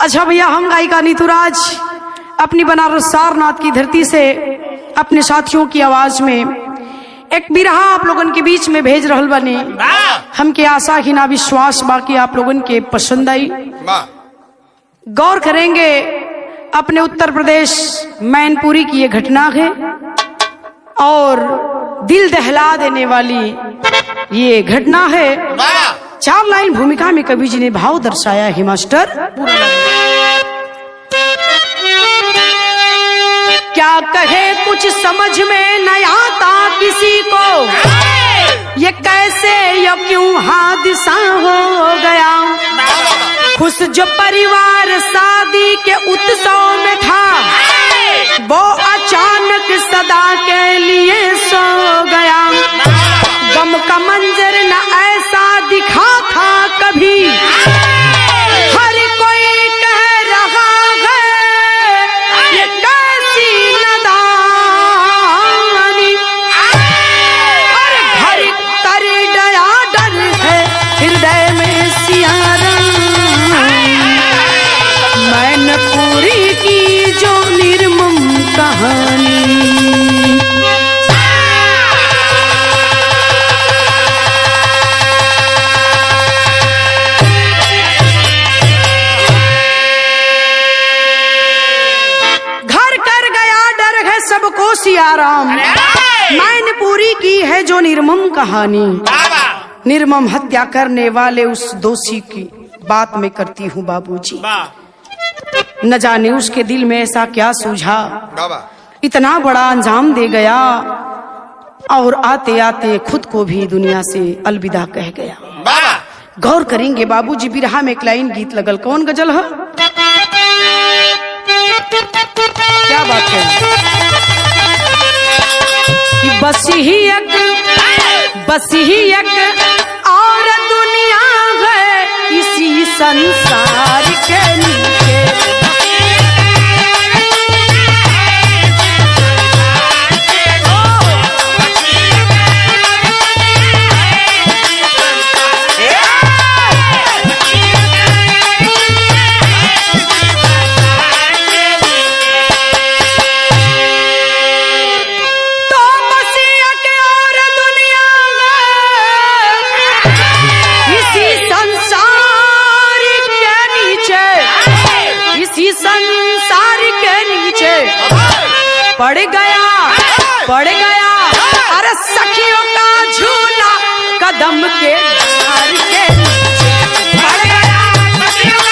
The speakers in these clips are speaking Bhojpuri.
अच्छा भैया, हम गायिका नीतूराज अपनी बनारस सारनाथ की धरती से अपने साथियों की आवाज में एक बिरहा आप लोगन के बीच में भेज रहल बने। हमके आशा ही ना विश्वास बाकी आप लोगन के पसंद आई। गौर करेंगे, अपने उत्तर प्रदेश मैनपुरी की ये घटना है और दिल दहला देने वाली ये घटना है। 4 लाइन भूमिका में कवि जी ने भाव दर्शाया है मास्टर। क्या कहे कुछ समझ में न आता किसी को, ये कैसे या क्यों हादसा हो गया। खुश जो परिवार शादी के उत्सव में था, वो अचानक सदा के लिए सो गया। गम का मंजर न ऐसा दिखा था कभी, हर कोई कह रहा है ये कैसी नादानी। और घर कर डरा डर है हृदय में सियारा, मैनपुरी की जो निर्मम कहानी। सबको सियाराम, मैनपुरी की है जो निर्मम कहानी। निर्मम हत्या करने वाले उस दोषी की बात मैं करती हूँ बाबूजी। न जाने उसके दिल में ऐसा क्या सूझा, इतना बड़ा अंजाम दे गया और आते आते खुद को भी दुनिया से अलविदा कह गया। गौर करेंगे बाबूजी, बिरहा में एक लाइन गीत लगल। कौन गजल है? क्या बात है कि बस ही एक और दुनिया है इसी संसार के नीचे। पड़ गया अरे सखियों का झूला कदम के धार के नीचे। पड़ गया सखियों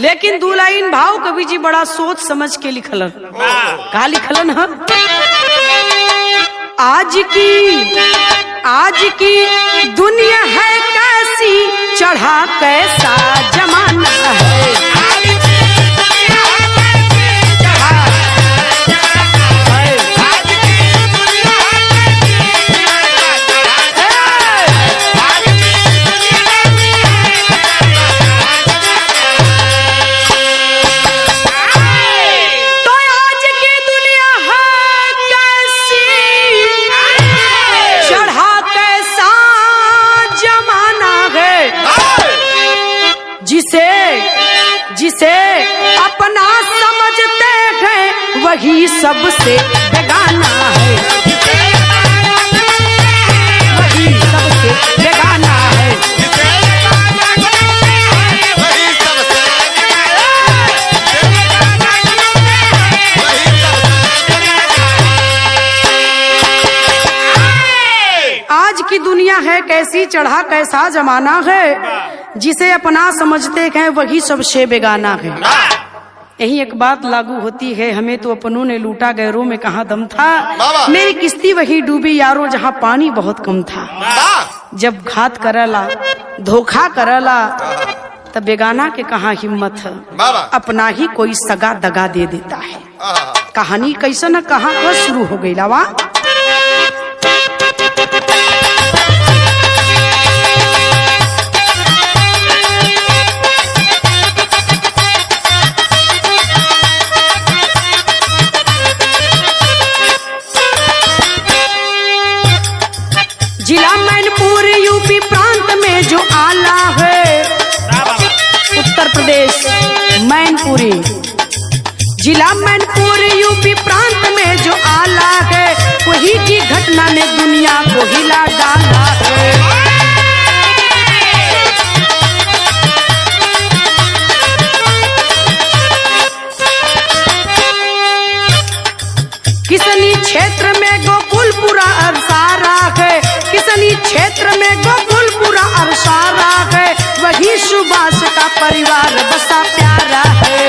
लेकिन 2 लाइन भाव कवि जी बड़ा सोच समझ के लिखलन। का लिखलन है? आज की दुनिया है कैसी, चढ़ा कैसा जमाना है। जिसे अपना समझते हैं वही सबसे बेगाना है। वही सबसे बेगाना है। आज की दुनिया है कैसी, चढ़ा कैसा जमाना है। जिसे अपना समझते हैं वही सबसे बेगाना है। यही एक बात लागू होती है, हमें तो अपनों ने लूटा गैरों में कहाँ दम था। मेरी किस्ती वही डूबी यारो जहाँ पानी बहुत कम था। जब घात करला धोखा करला तब बेगाना के कहाँ हिम्मत है। अपना ही कोई सगा दगा दे देता है। कहानी कैसे न कहाँ पर शुरू हो गई लावा। मैनपुरी जिला मैनपुर यूपी प्रांत में जो आला है, वही की घटना ने दुनिया को हिला डाला है। किसनी क्षेत्र में गोकुलपुरा अरसारा है, किसनी क्षेत्र में गोकुलपुरा अरसारा है, वही सुभाष का परिवार बसा प्यारा है।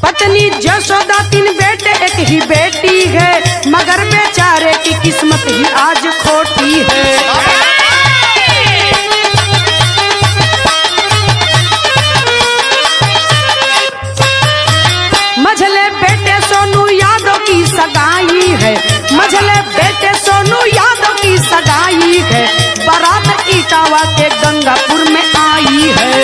पत्नी जसोदा 3 बेटे 1 ही बेटी है, मगर बेचारे की किस्मत ही आज खोटी है। मझले बेटे सोनू यादव की सगाई है, मझले बेटे सोनू यादव की सगाई है, बारात इटावा के गंगापुर में आई है।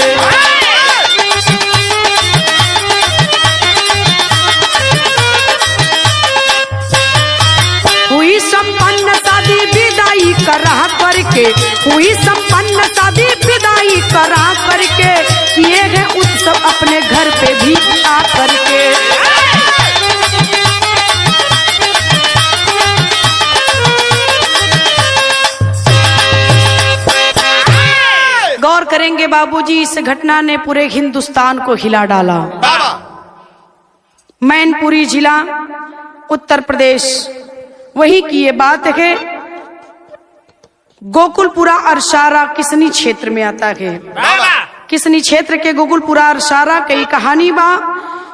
हुई संपन्न शादी विदाई करा करके, हुई संपन्न शादी विदाई करा करके, किए हैं उत्सव अपने घर पे भी आ करके। गौर करेंगे बाबूजी, इस घटना ने पूरे हिंदुस्तान को हिला डाला। मैनपुरी जिला उत्तर प्रदेश, वही की ये बात है। गोकुलपुरा अरसारा किसनी क्षेत्र में आता है, किसनी क्षेत्र के गोकुलपुरा अरसारा की कहानी बा।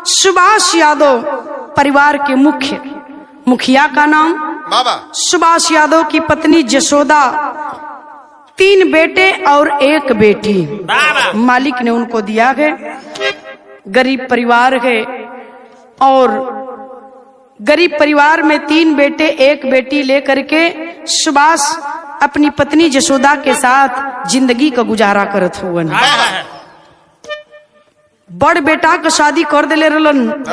सुभाष यादव परिवार के मुखिया का नाम सुभाष यादव की पत्नी जसोदा, 3 बेटे और 1 बेटी मालिक ने उनको दिया है। गरीब परिवार है और गरीब परिवार में 3 बेटे 1 बेटी लेकर के सुभाष अपनी पत्नी जसोदा के साथ जिंदगी का गुजारा करत हुवन। बड़ बेटा का शादी कर दिले रहलन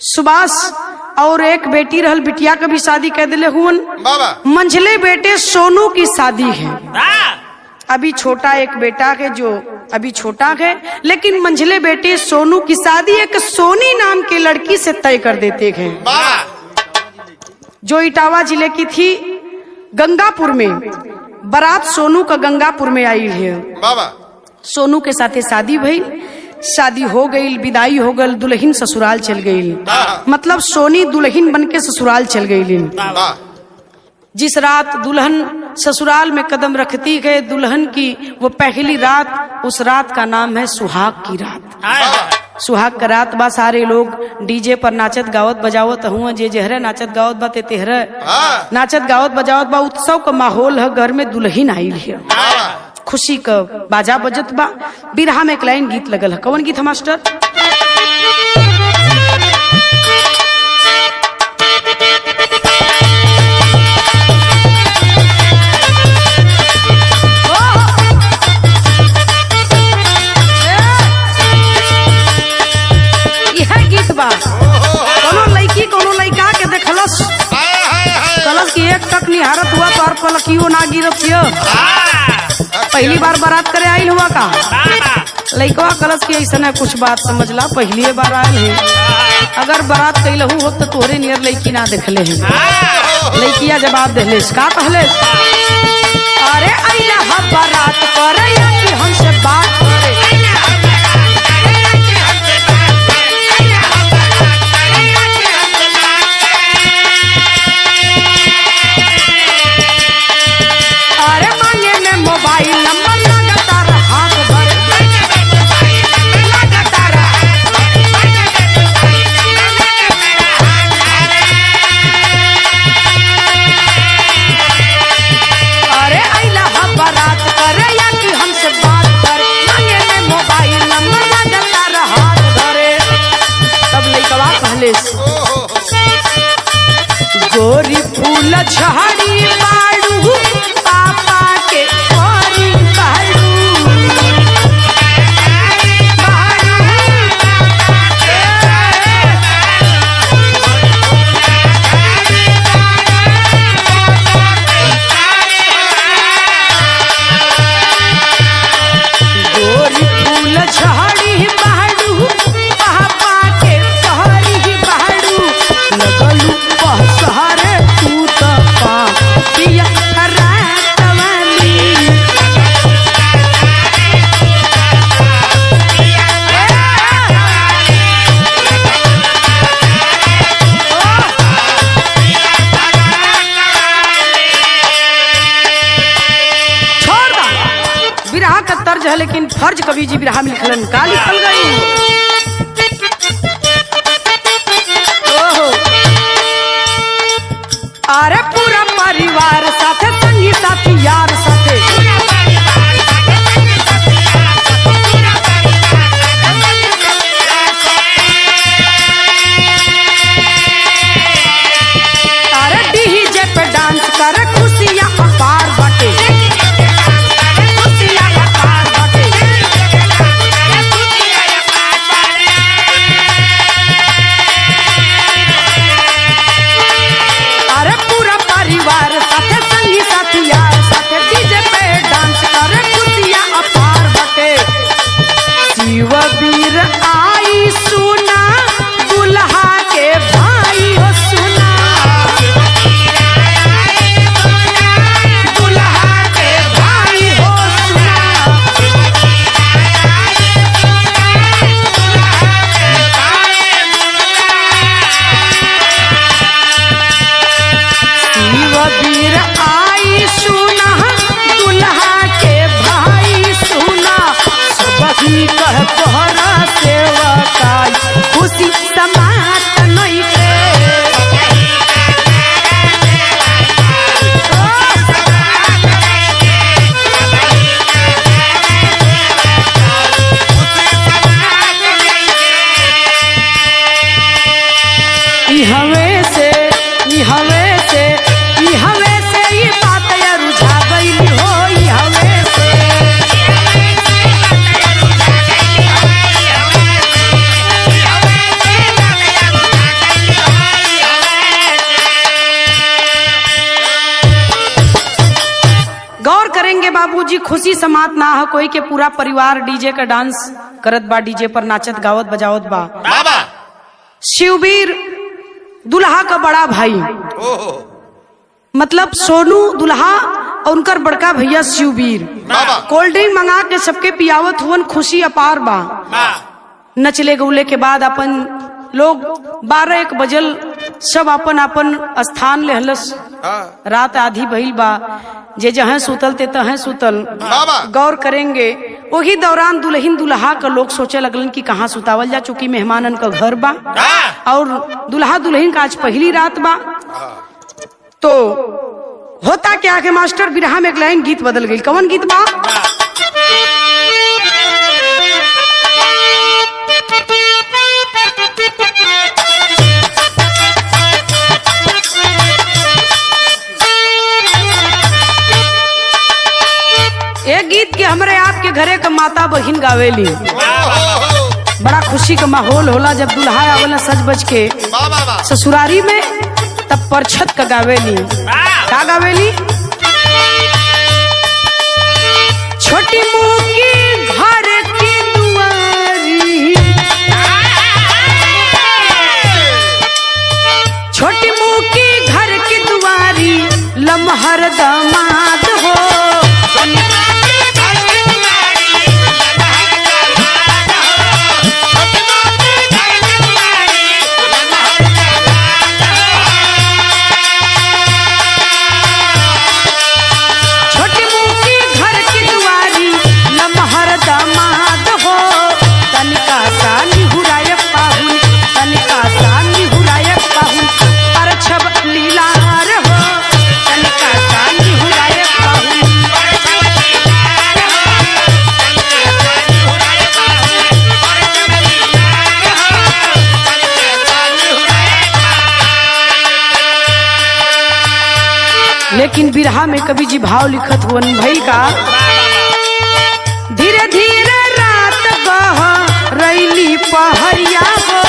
सुभाष, और 1 बेटी रहल, बिटिया का भी शादी कर दिले हुवन। मंझले बेटे सोनू की शादी है, अभी छोटा 1 बेटा है जो अभी छोटा है, लेकिन मंझले बेटे सोनू की शादी एक सोनी नाम की लड़की से तय कर देते हैं, जो इटावा जिले की थी। गंगापुर में बारात सोनू का गंगापुर में आई है। सोनू के साथे शादी भई, शादी हो गई, विदाई हो गई, दुल्हन ससुराल चल गई। मतलब सोनी दुल्हन बन के ससुराल चल गई। जिस रात दुल्हन ससुराल में कदम रखती है, दुल्हन की वो पहली रात, उस रात का नाम है सुहाग की रात। सुहाग का रात बा, सारे लोग डीजे पर नाचत गावत बजावत हुआ, जे जहरे नाचत गावत बा, तेहरे नाचत गावत बजावत बा। उत्सव का माहौल है, घर में दुल्हन आई है, खुशी का बाजा बजत बा। बिरहा में एक लाइन गीत लगल है, कौन गीत है मास्टर? कोनो लड़की कोनो लड़का के देखलस, कलस की एक टक निहारत हुआ तो और पलकियो ना गिरत हियो। पहली बार बारात करे आइल हुआ का लड़का, कलस की ऐसा कुछ बात समझला, पहली बार आयल है। अगर बारात कैलहू हो तो तोहरे नियर लड़की ना देखले है। लड़किया जवाब देले, का कहले? अरे आइला हम बारात करे कि हमसे बात करे। गोरी फूल झाड़ी बाड़ू पापा के कोरी बाड़ू, है, लेकिन फर्ज कवि जी बिरहा में लिखलन का लिखल गई। ओहो अरे पूरा परिवार साथे संगी साथी यार साथे बाबूजी खुशी समात ना है कोई के पूरा परिवार डीजे का डांस करत बा, डीजे पर नाचत गावत बजावत बा। शिवबीर दुल्हा का बड़ा भाई मतलब सोनू दुल्हा और उनकर बड़का भैया शिवबीर कोल्ड ड्रिंक मंगा के सबके पियावत हुवन, खुशी अपार बा। नचले गौले के बाद अपन लोग 12-1 बजल सब अपन अपन स्थान ले हलस। रात आधी भइल बा, जे जहाँ सुतल ते तहाँ सुतल। गौर करेंगे वही दौरान दुल्हन दुल्हा का लोग सोचे लगलन कि कहाँ सुतावल जा, चूंकि मेहमानन का घर बा और दुल्हा दुल्हन का आज पहली रात बा। तो होता क्या कि मास्टर बिरहा में एक लाइन गीत बदल गई। कौन गीत बा? एक गीत के हमरे आपके घरे का माता बहिन गावेली, बड़ा खुशी का माहौल होला जब दुल्हा आवला सज बज के ससुरारी में, तब परछत का गावेली। का गावेली? छोटी मुँह की घर की दुआरी, छोटी मुँह की घर की दुआरी लम्हर दामाद हो। लेकिन बिरहा में कवि जी भाव लिखत हुवन भई का, धीरे धीरे रात बह रैली पहरिया हो,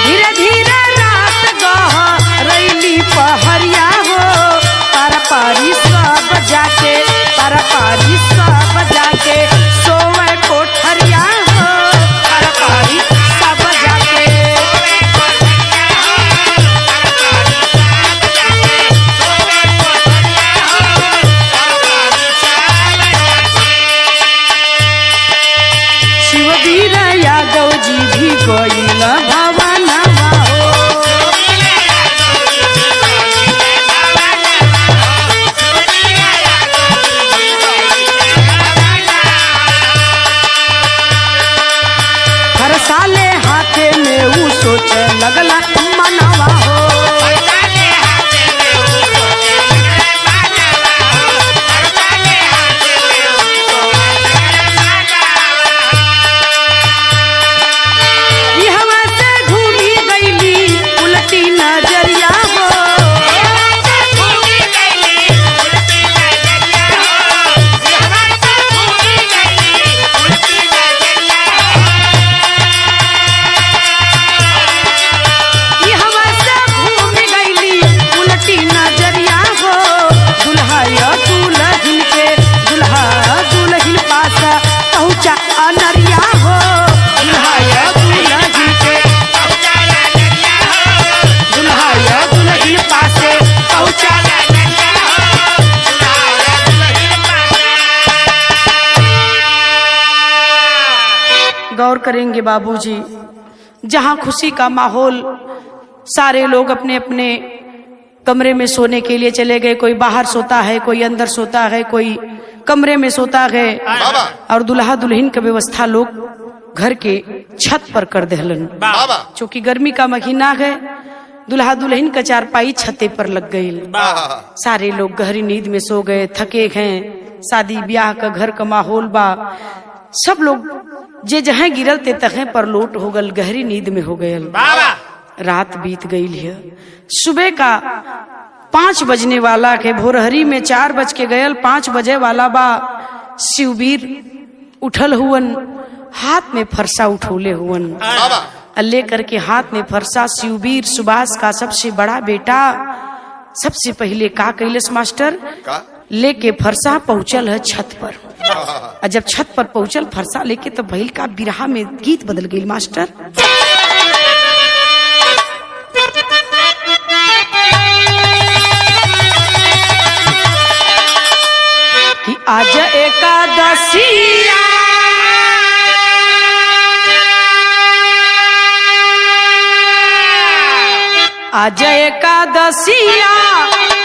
धीरे धीरे रात बह रैली पहरिया हो। पारी सब जाके, पारी सब जाके सोवे कोठरिया हो, पारी सब जाके। नरिया हो दुल्हा दुल्हन के दुल्हा दुल्हन पासे पहुँचा। गौर करेंगे बाबूजी, जहां खुशी का माहौल, सारे लोग अपने अपने कमरे में सोने के लिए चले गए, कोई बाहर सोता है, कोई अंदर सोता है, कोई कमरे में सोता है, और दुल्हा दुल्हन की व्यवस्था लोग घर के छत पर कर देहलन। चूंकि गर्मी का महीना है, दुल्हा दुल्हन का चारपाई छते पर लग गई। सारे लोग गहरी नींद में सो गए, थके हैं, शादी ब्याह का घर का माहौल बा, सब लोग जे जहां गिरल ते तहे पर लोट हो गल, गहरी नींद में हो गए। रात बीत गई है, सुबह का 5 बजने वाला के, भोरहरी में 4 बज के गयल, 5 बजे वाला बा। शिवबीर उठल हुवन, हाथ में फरसा उठौले हुवन, अल्ले करके हाथ में फरसा। शिवबीर सुभाष का सबसे बड़ा बेटा सबसे पहले का कैलस मास्टर, लेके फरसा पहुंचल है छत पर। और जब छत पर पहुंचल फरसा लेके, तो भइल का बिरहा में गीत बदल गई मास्टर। कि आज एकादशिया आज एकादशिया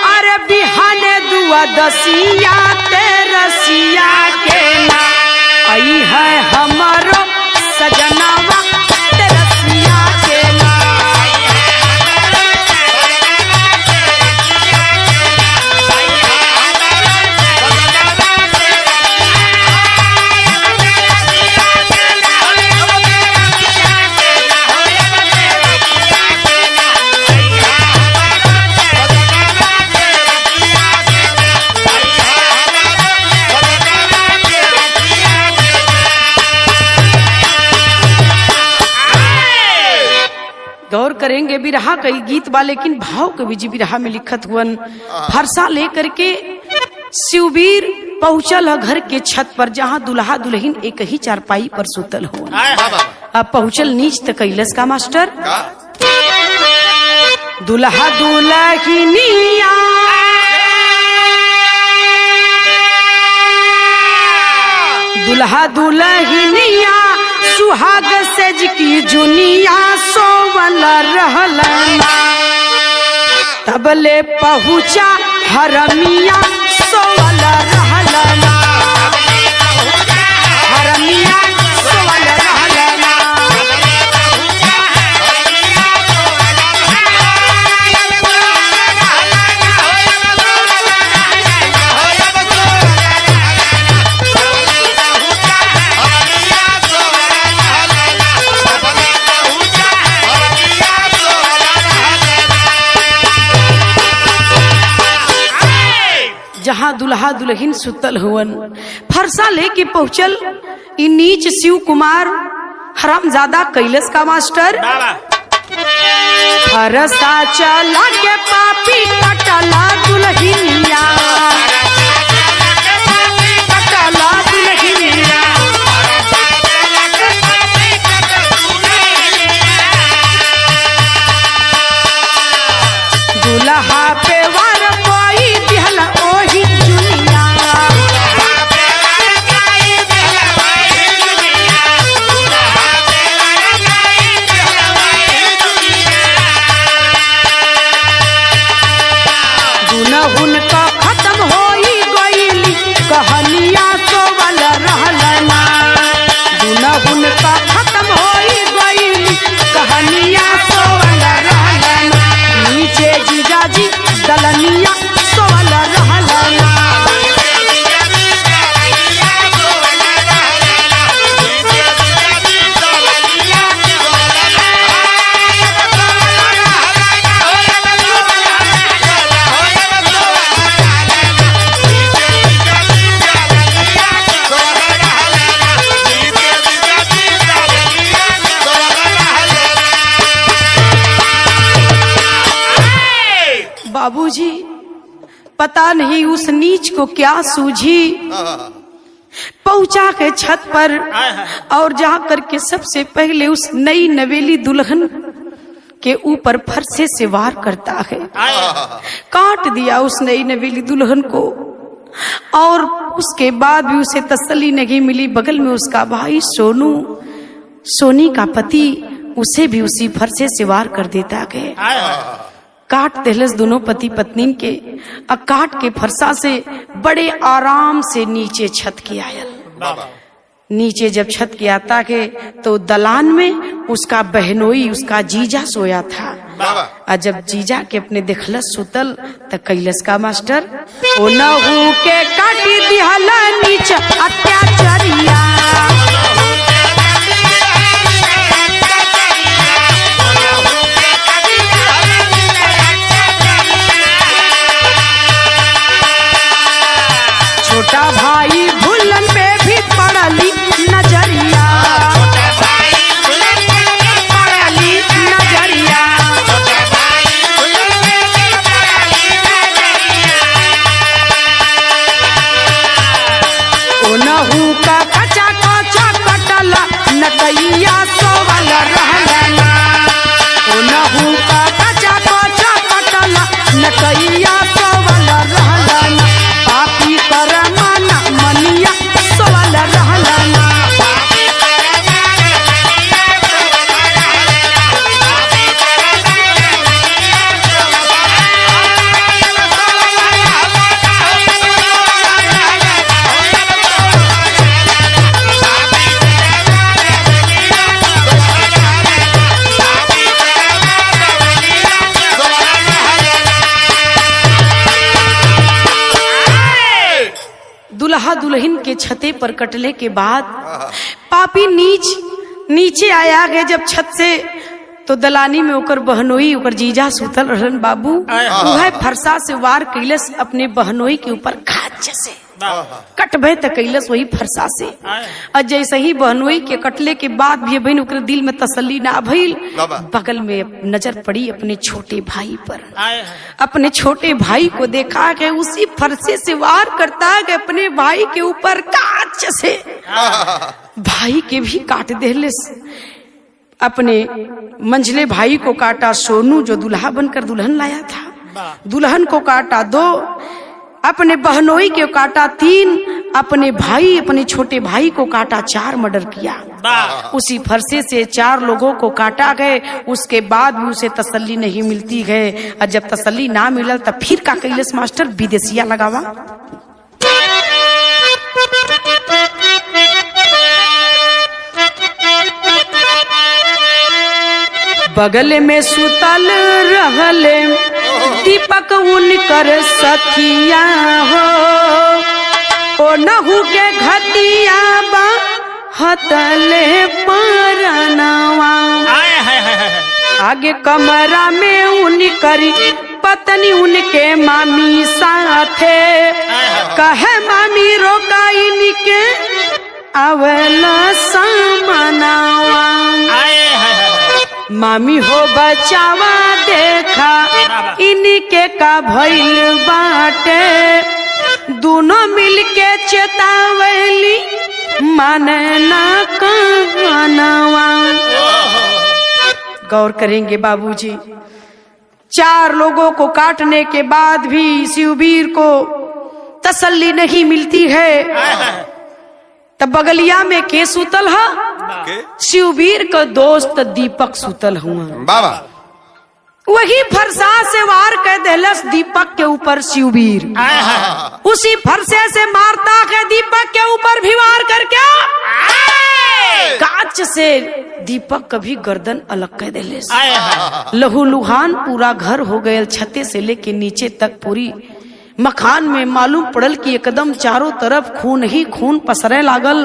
अरे बिहाने दुआदशिया तेरसिया के ना आई है हमारो सजनावा तेरसिया के ना। गौर करेंगे, बिरहा कई गीत बा, लेकिन भाव कवि जी बिरहा में लिखत हुवन। फरसा लेकर के शिवबीर पहुंचल है घर के छत पर, जहां दुल्हा दुल्हन एक ही चारपाई पर सुतल हुवन। अब पहुंचल नीच तक कैलस का मास्टर, दुल्हा दुल्हनिया दुल्हा दुल्हनिया सुहाग सेज की जुनिया सोवल रहलना, तबले पहुँचा हरमिया सोवल रहलना, हरमिया सोवल रहलना। जहां दुल्हा दुल्हन सुतल हुवन, फरसा लेके पहुंचल इ नीच शिव कुमार हरामजादा कैलस का मास्टर। फरसा चला के पापी कटला दुल्हनिया, कटला दुल्हनिया। दुल्हा पे वार कोई दिहला ओही जुनिया, दुल्हन का खत्म होई गईली कहानिया सोवल रहलना, दुल्हन का खत्म होई गईली कहानिया सोवल रहलना। नीचे जीजाजी दलनिया सोवल रहलना, बाबूजी पता नहीं उस नीच को क्या सूझी, पहुंचा के छत पर और जा करके सबसे पहले उस नई नवेली दुल्हन के ऊपर फरसे से वार करता है। काट दिया उस नई नवेली दुल्हन को और उसके बाद भी उसे तसल्ली नहीं मिली। बगल में उसका भाई सोनू, सोनी का पति, उसे भी उसी फरसे से वार कर देता है। काट देहलस दोनों पति पत्नी के, काट के फरसा से बड़े आराम से नीचे छत के आयल। नीचे जब छत के आता है तो दलान में उसका बहनोई, उसका जीजा सोया था। और जब जीजा के अपने देखलस सुतल त कैलस का मास्टर, ओ नहू के काटी दिहला नीचे अत्याचारिया। छोटा भाई भूलन पे भी पड़ली नजरिया, छोटा भाई भूलन पे भी पड़ली नजरिया, छोटा भाई भूलन पे भी पड़ली नजरिया। ओ नहू का कच्चा कच्चा कटला नकैया सोवल रहलना, ओ नहू का कच्चा कच्चा कटला नकैया सोवल रहलना। पापी कर माना मनिया सोवल रहलना, दुल्हा दुल्हन के छते पर कटले के बाद पापी नीचे आया है। जब छत से तो दलानी में ओकर बहनोई, ओकर जीजा सुतल रहन बाबू, वह फरसा से वार कैलस अपने बहनोई के ऊपर खाच से कटबे त कैलस वही फरसा से। और जैसे ही बहनोई के कटले के बाद भी बहन ओकर दिल में तसल्ली ना भइल, बगल में नजर पड़ी अपने छोटे भाई पर। अपने छोटे भाई को देखा कि उसी फरसे से वार करता है अपने भाई के ऊपर काच से। भाई के भी काट देहलस। अपने मंझले भाई को काटा सोनू, जो दुल्हा बनकर दुल्हन लाया था, दुल्हन को काटा 2, अपने बहनोई को काटा 3, अपने भाई, अपने छोटे भाई को काटा 4, मर्डर किया। उसी फरसे से 4 लोगों को काटा गए। उसके बाद भी उसे तसल्ली नहीं मिलती है। और जब तसल्ली ना मिलल तब फिर का कैलस मास्टर, विदेशिया लगावा। बगल में सुतल रहले दीपक उनकर सखिया हो, ओ नहू के घटिया बा हतले परनवा। आगे कमरा में उनकरी पत्नी उनके मामी साथे, कहे मामी रोका इनके अवला सामनावा। मामी हो बचावा देखा इनके का भइल बाटे, दोनों मिलके चेतावली माने ना कहनवा। गौर करेंगे बाबूजी, 4 लोगों को काटने के बाद भी शिवबीर को तसल्ली नहीं मिलती है। तब बगलिया में के सुतल है? शिवबीर का दोस्त दीपक सुतल हुआ। बाबा वही फरसा से वार कर देलस दीपक के ऊपर शिवबीर। उसी फरसे से मारता है दीपक के ऊपर भी वार करके कांच से दीपक कभी गर्दन अलग कर देलस। लहू लुहान पूरा घर हो गए, छते से लेके नीचे तक पूरी मकान में मालूम पड़ल कि एकदम चारों तरफ खून ही खून पसरे लागल।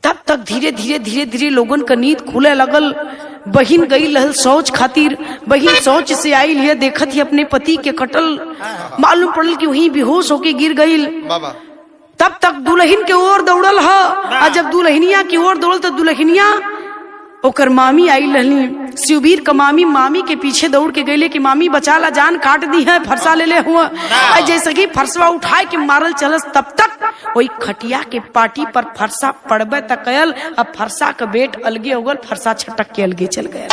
तब तक धीरे धीरे लोगन का नींद खुले लगल। बहिन गई लहल शौच खातिर, बहिन शौच से आई लिया, देखत ही अपने पति के कटल, मालूम पड़ल कि वहीं बेहोश होके गिर गई। तब तक दुल्हन के ओर दौड़ल है, और जब दुल्हनिया की ओर दौड़ल तो दुल्हनिया ओकर मामी आई रहली, शिववीर का मामी के पीछे दौड़ के गईले कि मामी बचा ला, जान काट दी है, फरसा ले ले हुआ। जैसे कि फरसवा उठाए के मारल चलस, तब तक वही खटिया के पाटी पर फरसा पड़बे तकयल। अब फरसा का बेट अलगे हो गल, फरसा छटक के अलगे चल गया।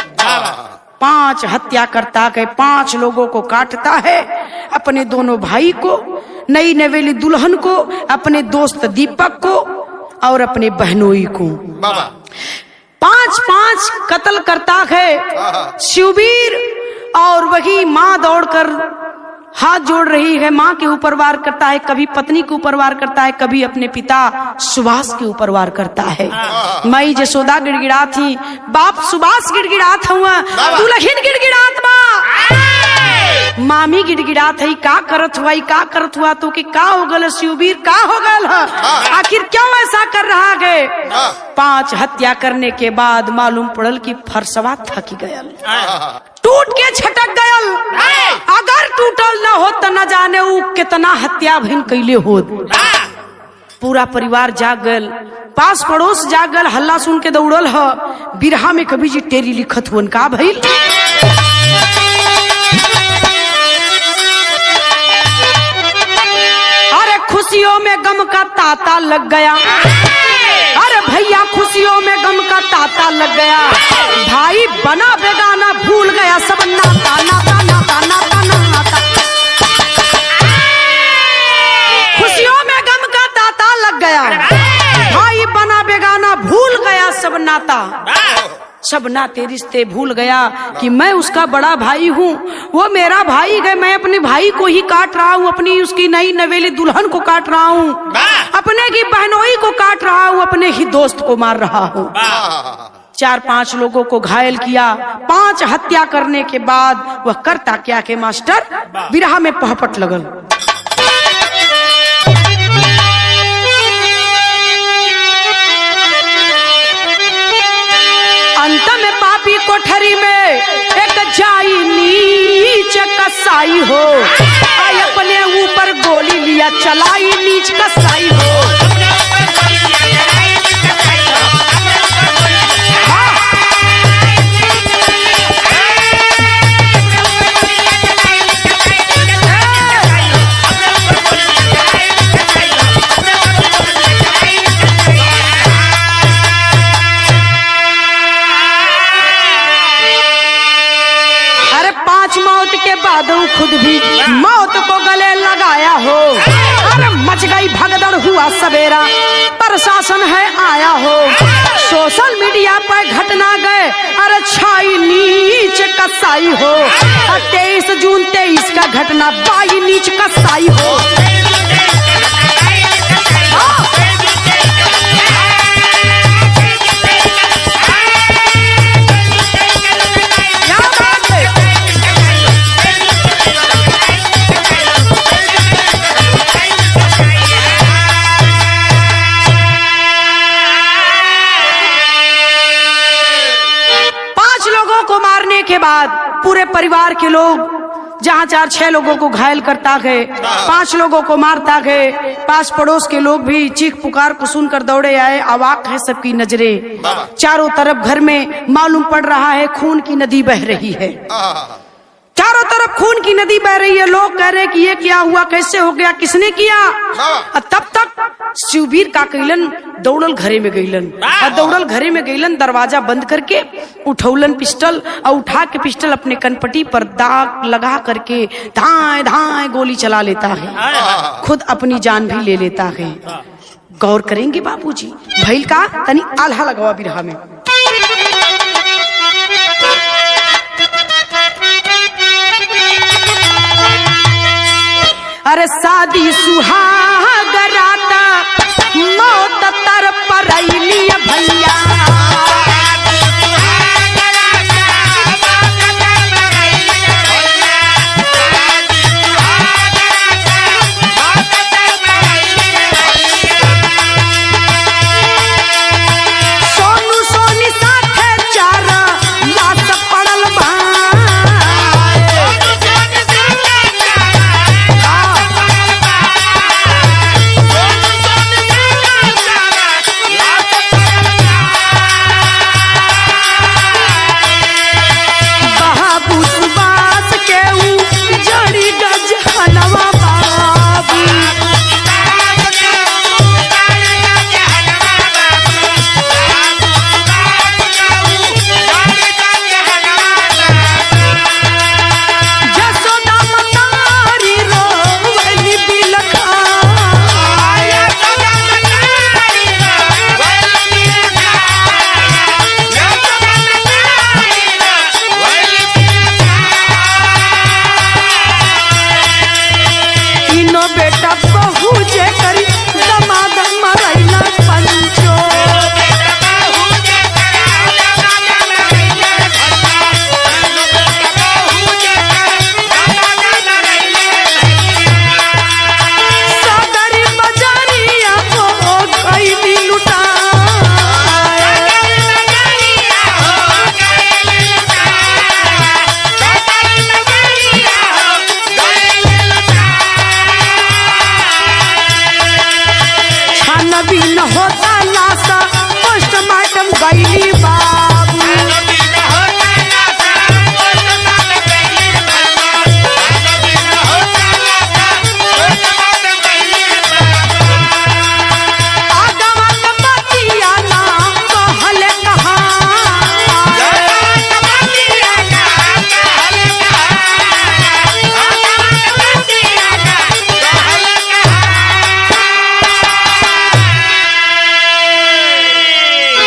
5 हत्या करता है, 5 लोगों को काटता है, अपने दोनों भाई को, नई नवेली दुल्हन को, अपने दोस्त दीपक को और अपने बहनोई को। 5 कत्ल करता है शिववीर। और वही माँ दौड़कर हाथ जोड़ रही है, माँ के ऊपर वार करता है, कभी पत्नी के ऊपर वार करता है, कभी अपने पिता सुभाष के ऊपर वार करता है। माई जसोदा गिड़गिड़ा थी, बाप सुभाष गिड़गिड़ात हुआ, दुल्हन गिड़गिड़ात बा, मामी गिड़गिड़ात है, का करत हुआ तो कि का हो गल शिववीर, का हो गल, आखिर क्यों ऐसा कर रहा है। 5 हत्या करने के बाद मालूम पड़ल कि फरसवा थक गयल, टूट के छटक गयल। अगर टूटल न हो तो न जाने उ कितना हत्या भइन कैले होत। पूरा परिवार जाग गल, पास पड़ोस जाग गल, हल्ला सुन के दौड़ल ह। बिरहा में कभी जी टेरी लिखत हुन का भइल, अरे खुशियों में गम का तांता लग गया, अरे भैया खुशियों में गम का तांता लग गया, भाई बना बेगाना भूल गया सब नाता नाता नाता नाता नाता। खुशियों में गम का तांता लग गया, भाई बना बेगाना भूल गया सब नाता, सब नाते रिश्ते भूल गया कि मैं उसका बड़ा भाई हूँ, वो मेरा भाई है, मैं अपने भाई को ही काट रहा हूँ, अपनी उसकी नई नवेली दुल्हन को काट रहा हूँ, अपने की बहनोई को काट रहा हूँ, अपने ही दोस्त को मार रहा हूँ। 4-5 लोगों को घायल किया। 5 हत्या करने के बाद वह करता क्या के मास्टर, बिरहा में पहपट लगल। अंत में पापी कोठरी में एक जाई नीच कसाई हो, आई अपने ऊपर गोली लिया चलाई नीच कसाई हो। खुद भी मौत को गले लगाया हो, अरे मच गई भगदड़ हुआ सवेरा, प्रशासन है आया हो, सोशल मीडिया पर घटना गए, अरे छाई नीच कसाई हो। 23 जून 23 का घटना बाई नीच कसाई हो। के बाद पूरे परिवार के लोग जहाँ 4-6 लोगों को घायल करता गए, 5 लोगों को मारता गए, पास पड़ोस के लोग भी चीख पुकार को सुनकर दौड़े आए। अवाक है सबकी नजरें, चारों तरफ घर में मालूम पड़ रहा है खून की नदी बह रही है, चारों तरफ खून की नदी बह रही है। लोग कह रहे कि ये क्या हुआ, कैसे हो गया, किसने किया। तब तक शिववीर का कैलन दौड़ल घरे में गईलन, और दौड़ल घरे में गईलन, दरवाजा बंद करके उठौलन पिस्टल, और उठा के पिस्टल अपने कनपटी पर दाग लगा करके धाए धाए गोली चला लेता है, खुद अपनी जान भी ले लेता है। गौर करेंगे बाबूजी, भइल का तनी आल्हा लगावा बिरहा में। अरे शादी सुहाग राता मौत तर परैली भैया, बेटा बहू जे करी दमाद मरैला पंचो। सादरी बजारिया को कैली लुटा। छानबीन होता लाशा पोस्टमार्टम गईली बाबू। आगवा के बतिया ना कहले कहा।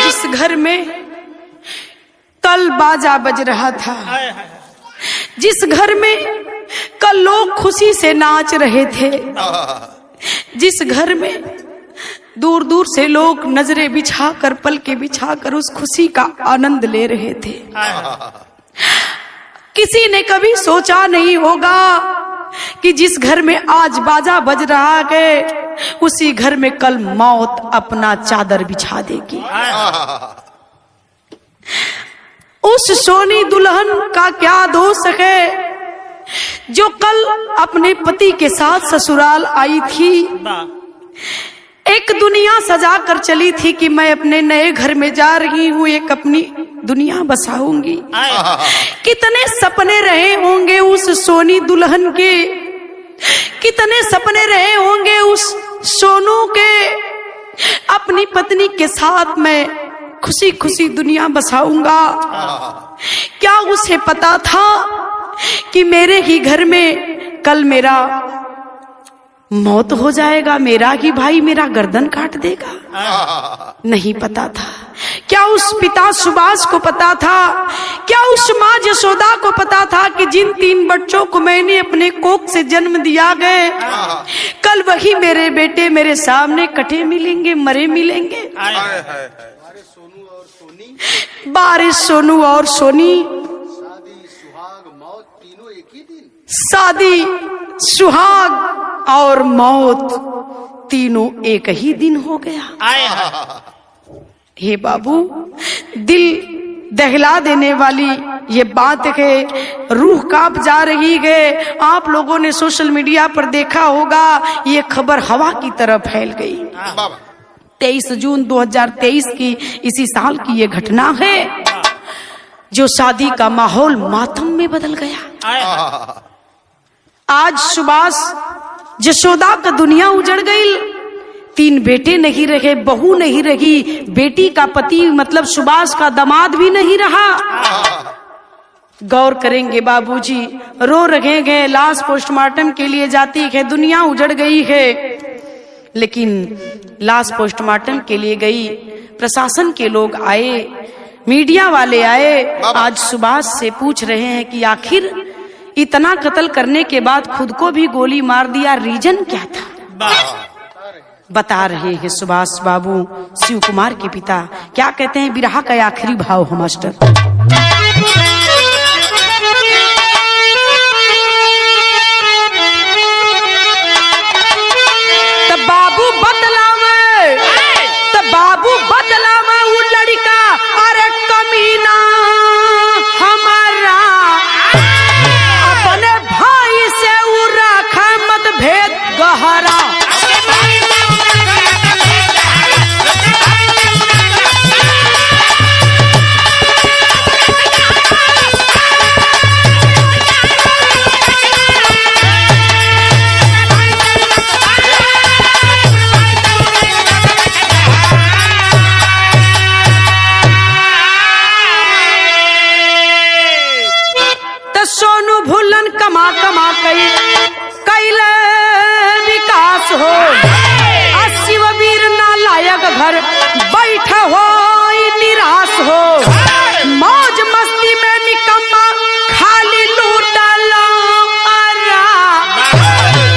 जिस घर में कल बाजा बज रहा था, जिस घर में कल लोग खुशी से नाच रहे थे, जिस घर में दूर दूर से लोग नजरें बिछाकर पलके बिछाकर उस खुशी का आनंद ले रहे थे, किसी ने कभी सोचा नहीं होगा कि जिस घर में आज बाजा बज रहा है उसी घर में कल मौत अपना चादर बिछा देगी। उस सोनी दुल्हन का क्या दोष है जो कल अपने पति के साथ ससुराल आई थी। एक दुनिया सजा कर चली थी कि मैं अपने नए घर में जा रही हूँ, एक अपनी दुनिया बसाऊंगी। कितने सपने रहे होंगे उस सोनी दुल्हन के, कितने सपने रहे होंगे उस सोनू के, अपनी पत्नी के साथ मैं खुशी खुशी दुनिया बसाऊंगा। क्या उसे पता था कि मेरे ही घर में कल मेरा मौत हो जाएगा, मेरा ही भाई मेरा गर्दन काट देगा? नहीं पता था। क्या उस पिता सुभाष को पता था? क्या उस माँ यशोदा को पता था कि जिन 3 बच्चों को मैंने अपने कोख से जन्म दिया गए कल वही मेरे बेटे मेरे सामने कटे मिलेंगे, मरे मिलेंगे? बारिश सोनू और सोनी, शादी सुहाग और मौत तीनों एक ही दिन हो गया। हे बाबू, दिल दहला देने वाली ये बात है, रूह कांप जा रही है। आप लोगों ने सोशल मीडिया पर देखा होगा, ये खबर हवा की तरह फैल गई। 23 जून 2023 की इसी साल की ये घटना है जो शादी का माहौल मातम में बदल गया। आज सुभाष यशोदा का दुनिया उजड़ गई, 3 बेटे नहीं रहे, बहू नहीं रही, बेटी का पति मतलब सुभाष का दामाद भी नहीं रहा। गौर करेंगे बाबूजी, रो रहे हैं, लाश पोस्टमार्टम के लिए जाती है, दुनिया उजड़ गई है। लेकिन लाश पोस्टमार्टम के लिए गई, प्रशासन के लोग आए, मीडिया वाले आए, आज सुभाष से पूछ रहे हैं कि आखिर इतना कत्ल करने के बाद खुद को भी गोली मार दिया, रीजन क्या था? बता रहे हैं सुभाष बाबू, शिव कुमार के पिता। क्या कहते हैं? बिरहा का आखिरी भाव है मास्टर। तब बाबू बदलावे, तब बाबू बदलावे वो लड़का, अरे कमीना हमारा अपने भाई से वो रखा मतभेद गहरा। सोनू भूलन कमा कमा कैले विकास हो, शिव वीर नालायक घर बैठा हो निराश हो, मौज मस्ती में निकम्मा खाली लूटल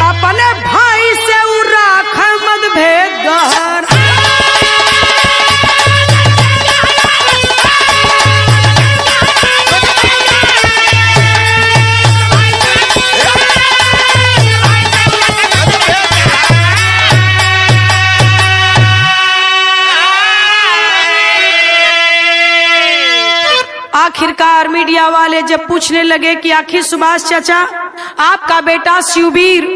अपने भाई से आखिरकार मीडिया वाले जब पूछने लगे कि आखिर सुभाष चाचा, आपका बेटा शिववीर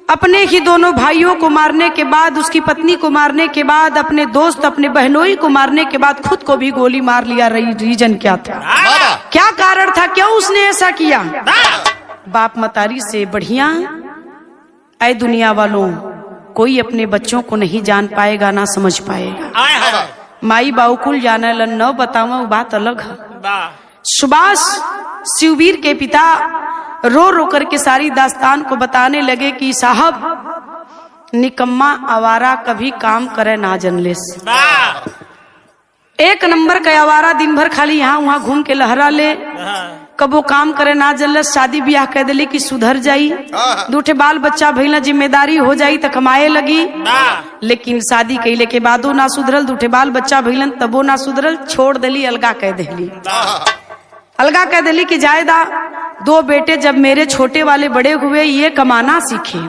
अपने ही दोनों भाइयों को मारने के बाद, उसकी पत्नी को मारने के बाद, अपने दोस्त अपने बहनोई को मारने के बाद खुद को भी गोली मार लिया, रीजन क्या था, क्या कारण था, क्यों उसने ऐसा किया? बाप मतारी से बढ़िया ऐ दुनिया वालों, कोई अपने बच्चों को नहीं जान पाएगा ना समझ पाएगा। माई बाउकुल जाने लन न बतावा बात अलग है। सुभाष शिववीर के पिता रो रो करके सारी दास्तान को बताने लगे कि साहब निकम्मा आवारा कभी काम करे ना जनलेस, एक नंबर का आवारा दिन भर खाली यहाँ वहाँ घूम के लहरा ले, कबो काम करे ना जनलेस, शादी ब्याह कह दिली कि सुधर जाई, दूठे बाल बच्चा भइला जिम्मेदारी हो जाई त कमाए लगी, लेकिन शादी कैले के बादो ना सुधरल, दूठे बाल बच्चा भइलन तबो ना सुधरल, छोड़ दिली, अलगा कह दिली, अलगा कह दिली कि जायदा दो बेटे जब मेरे छोटे वाले बड़े हुए ये कमाना सीखे,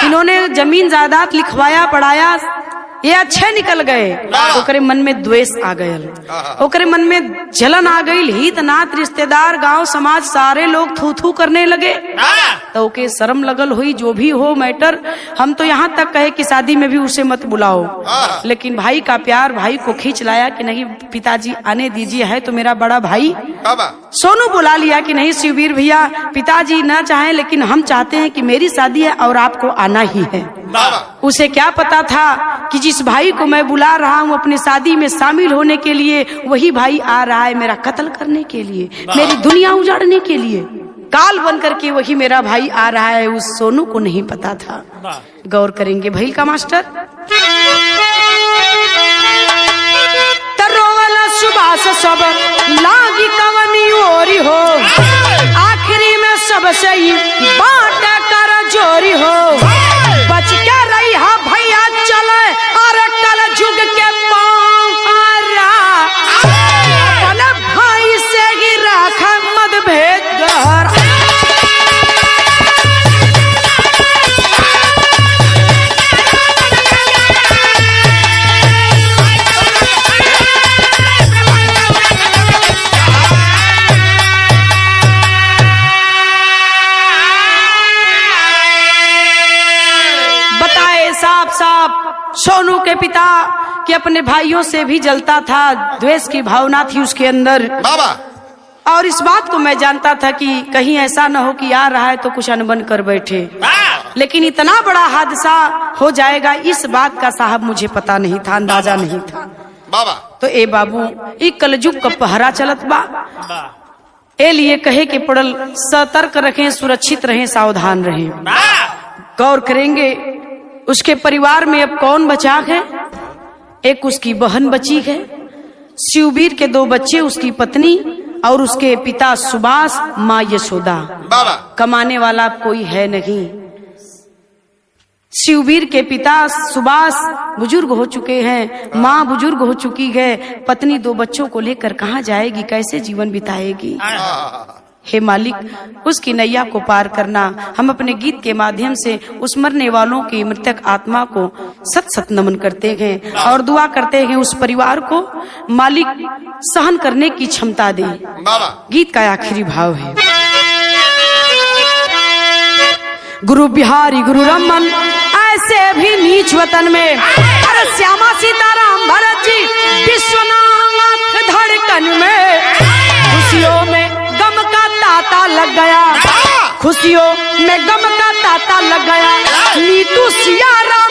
इन्होंने जमीन जायदाद लिखवाया पढ़ाया, ये अच्छे निकल गए, ओकरे मन में द्वेष आ गयल, ओकरे मन में जलन आ गई, हित नात रिश्तेदार गांव समाज सारे लोग थू थू करने लगे, तो ओके शर्म लगल हुई, जो भी हो मैटर, हम तो यहाँ तक कहे कि शादी में भी उसे मत बुलाओ, लेकिन भाई का प्यार भाई को खींच लाया कि नहीं पिताजी आने दीजिए, है तो मेरा बड़ा भाई। सोनू बुला लिया कि नहीं शिववीर भैया, पिताजी ना चाहे लेकिन हम चाहते हैं कि मेरी शादी है और आपको आना ही है। उसे क्या पता था कि जिस भाई को मैं बुला रहा हूँ अपने शादी में शामिल होने के लिए, वही भाई आ रहा है मेरा कत्ल करने के लिए, मेरी दुनिया उजाड़ने के लिए, काल बन करके वही मेरा भाई आ रहा है। उस सोनू को नहीं पता था। गौर करेंगे भैल का मास्टर। तरोवाला सुभाष सब लागी कवनी ओरी हो, आखिरी में सबसे ही बाट कर जोरी हो, बच के रही हा भैया चले और कल जुग के पारा, अपने भाई से ही रखा मतभेद गहरा। सोनू के पिता कि अपने भाइयों से भी जलता था, द्वेष की भावना थी उसके अंदर बाबा, और इस बात को मैं जानता था कि कहीं ऐसा न हो कि आ रहा है तो कुछ अनबन कर बैठे, लेकिन इतना बड़ा हादसा हो जाएगा इस बात का साहब मुझे पता नहीं था, अंदाजा नहीं था बाबा। तो ए बाबू ई कलजुग का पहरा चलत बा, ए लिए कहे के पड़ल सतर्क रखें, सुरक्षित रहें, सावधान रहें। गौर करेंगे उसके परिवार में अब कौन बचा है? एक उसकी बहन बची है, शिववीर के दो बच्चे, उसकी पत्नी और उसके पिता सुभाष, माँ यशोदा। कमाने वाला कोई है नहीं। शिववीर के पिता सुभाष बुजुर्ग हो चुके हैं, माँ बुजुर्ग हो चुकी है, पत्नी दो बच्चों को लेकर कहाँ जाएगी, कैसे जीवन बिताएगी? हे मालिक उसकी नैया को पार करना। हम अपने गीत के माध्यम से उस मरने वालों की मृतक आत्मा को सत सत नमन करते हैं और दुआ करते हैं उस परिवार को मालिक सहन करने की क्षमता दे। गीत का आखिरी भाव है, गुरु बिहारी गुरु रमन ऐसे भी नीच वतन में, अरे श्यामा सीताराम भरत जी विश्वनाथ धड़कन में, खुशियों में गम का ताता लग गया, खुशियों में गम का ताता लग गया, नीतू सिया राम